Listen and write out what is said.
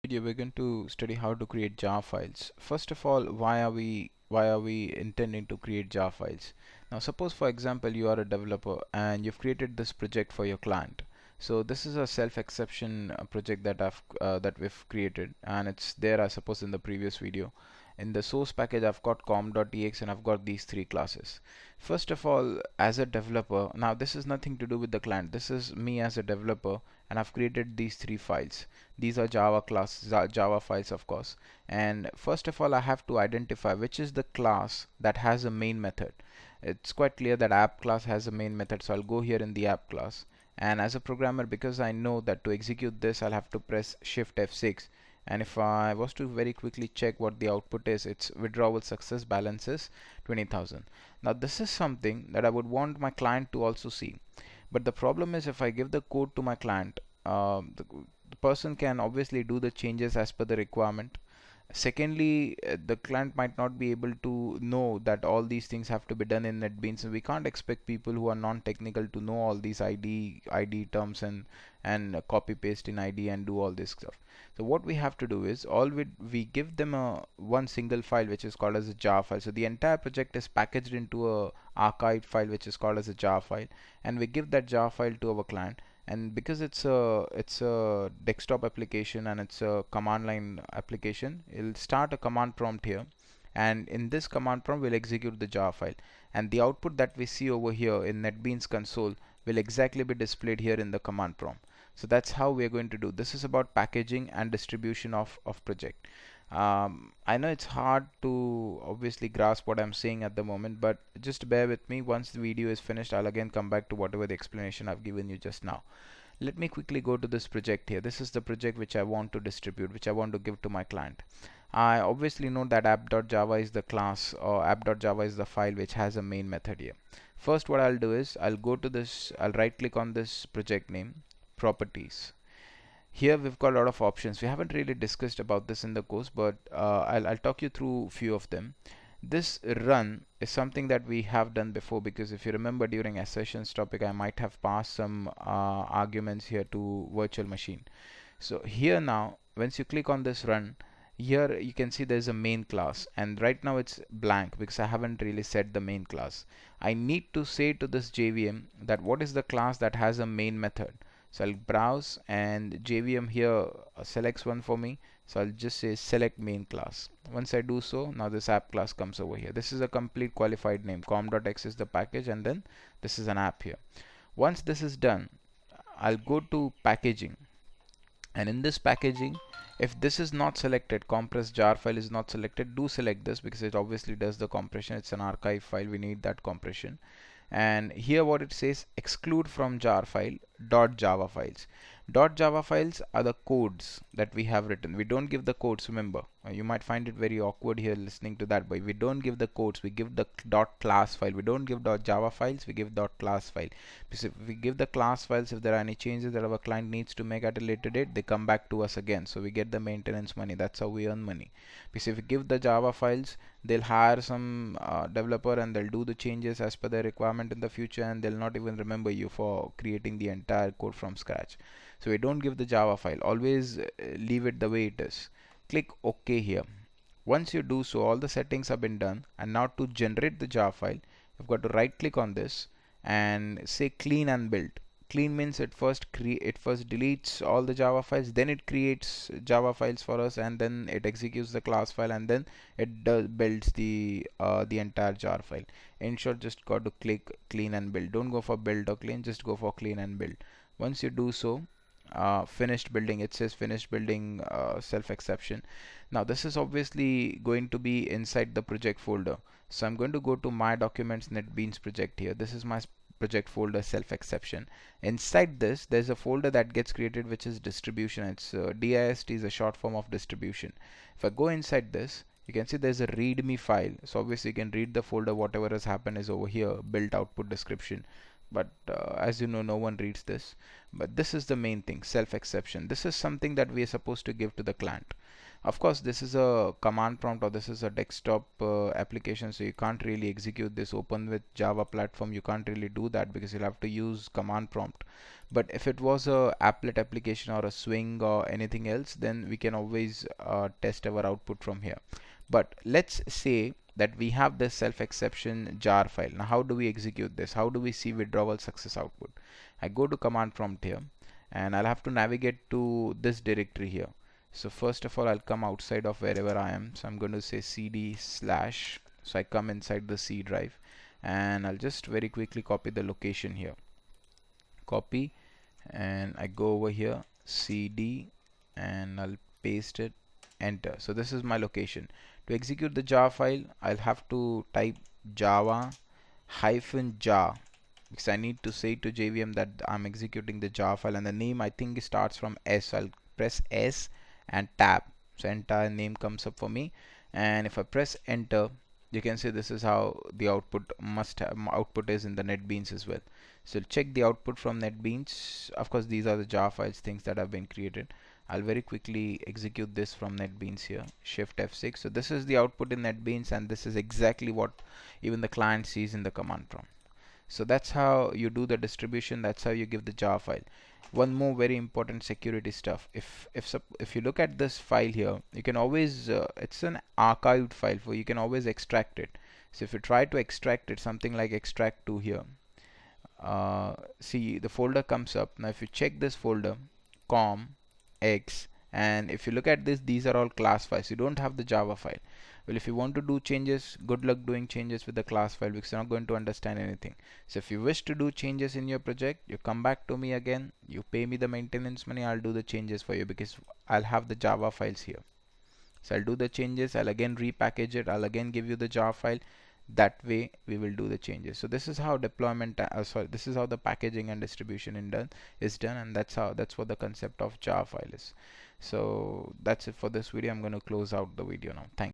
Video we're going to study how to create jar files. First of all, why are we intending to create jar files? Now suppose for example you are a developer and you've created this project for your client. So this is a self-exception project that we've created, and it's there, I suppose, in the previous video. In the source package I've got com.tx and I've got these three classes. First of all, as a developer, now this is nothing to do with the client, this is me as a developer, and I've created these three files. These are Java files, of course. And first of all, I have to identify which is the class that has a main method. It's quite clear that app class has a main method, so I'll go here in the app class. And as a programmer, because I know that to execute this I'll have to press Shift F6, and if I was to very quickly check what the output is, it's withdrawal success, balance is 20,000. Now this is something that I would want my client to also see. But the problem is, if I give the code to my client, the person can obviously do the changes as per the requirement. Secondly, the client might not be able to know that all these things have to be done in NetBeans. So we can't expect people who are non-technical to know all these ID terms and copy paste in ID and do all this stuff. So what we have to do is, we give them a one single file which is called as a jar file. So the entire project is packaged into a archived file which is called as a jar file, and we give that jar file to our client. And because it's a desktop application and it's a command line application, it'll start a command prompt here, and in this command prompt we'll execute the jar file, and the output that we see over here in NetBeans console will exactly be displayed here in the command prompt. So that's how we're going to do. This is about packaging and distribution of project. I know it's hard to obviously grasp what I'm saying at the moment, but just bear with me. Once the video is finished, I'll again come back to whatever the explanation I've given you just now. Let me quickly go to this project here. This is the project which I want to distribute, which I want to give to my client. I obviously know that app.java is the class, or app.java is the file which has a main method here. First, what I'll do is I'll go to this, I'll right click on this project name, properties. Here we've got a lot of options. We haven't really discussed about this in the course, but I'll talk you through a few of them. This run is something that we have done before, because if you remember during assertions topic I might have passed some arguments here to virtual machine. So here now, once you click on this run, here you can see there's a main class, and right now it's blank because I haven't really set the main class. I need to say to this JVM that what is the class that has a main method. So I'll browse, and JVM here selects one for me. So I'll just say select main class. Once I do so, now this app class comes over here. This is a complete qualified name. com.x is the package, and then this is an app here. Once this is done, I'll go to packaging, and in this packaging, if this is not selected, compress jar file is not selected, do select this because it obviously does the compression. It's an archive file, we need that compression. And here what it says, exclude from jar file .java files. .java files are the codes that we have written. We don't give the codes, remember. You might find it very awkward here listening to that, but we don't give the codes, we give the .class file. We don't give .java files, we give .class file. Because if we give the class files, if there are any changes that our client needs to make at a later date, they come back to us again. So we get the maintenance money. That's how we earn money. Because if we give the Java files, they'll hire some developer and they'll do the changes as per their requirement in the future, and they'll not even remember you for creating the entire code from scratch. So we don't give the Java file, always leave it the way it is. Click OK here. Once you do so, all the settings have been done, and now to generate the Java file, you've got to right click on this and say clean and build. Clean means it first deletes all the Java files, then it creates Java files for us, and then it executes the class file, and then it builds the entire jar file. In short, just got to click clean and build. Don't go for build or clean, just go for clean and build. Once you do so, finished building, it says finished building self exception. Now this is obviously going to be inside the project folder, so I'm going to go to my documents NetBeans project here. This is my project folder self exception. Inside this there's a folder that gets created which is distribution. It's dist is a short form of distribution. If I go inside this, you can see there's a readme file, so obviously you can read the folder. Whatever has happened is over here, built output description, but as you know, no one reads this. But this is the main thing, self exception. This is something that we are supposed to give to the client. Of course, this is a command prompt, or this is a desktop application, so you can't really execute this. Open with Java platform, you can't really do that because you'll have to use command prompt. But if it was a applet application or a Swing or anything else, then we can always test our output from here. But let's say that we have this self exception jar file. Now how do we execute this? How do we see withdrawal success output? I go to command prompt here, and I'll have to navigate to this directory here. So first of all, I'll come outside of wherever I am. So I'm going to say cd slash, so I come inside the C drive, and I'll just very quickly copy the location here. Copy, and I go over here, cd, and I'll paste it, enter. So this is my location. To execute the jar file, I'll have to type java hyphen jar, because I need to say to JVM that I'm executing the jar file, and the name I think starts from S. So I'll press S and tab, so entire name comes up for me. And if I press enter, you can see this is how the output output is in the NetBeans as well. So check the output from NetBeans. Of course, these are the jar files, things that have been created. I'll very quickly execute this from NetBeans here, shift F6. So this is the output in NetBeans, and this is exactly what even the client sees in the command prompt. So that's how you do the distribution, that's how you give the jar file. One more very important security stuff: if you look at this file here, you can always it's an archived file, for you can always extract it. So if you try to extract it, something like extract to here, see the folder comes up. Now if you check this folder, com x, and if you look at this, these are all class files, you don't have the Java file. Well, if you want to do changes, good luck doing changes with the class file, because you're not going to understand anything. So if you wish to do changes in your project, you come back to me again, you pay me the maintenance money, I'll do the changes for you, because I'll have the Java files here. So I'll do the changes, I'll again repackage it, I'll again give you the jar file. That way we will do the changes. So this is how deployment this is how the packaging and distribution is done, and that's what the concept of jar file is. So that's it for this video. I'm going to close out the video now. Thanks.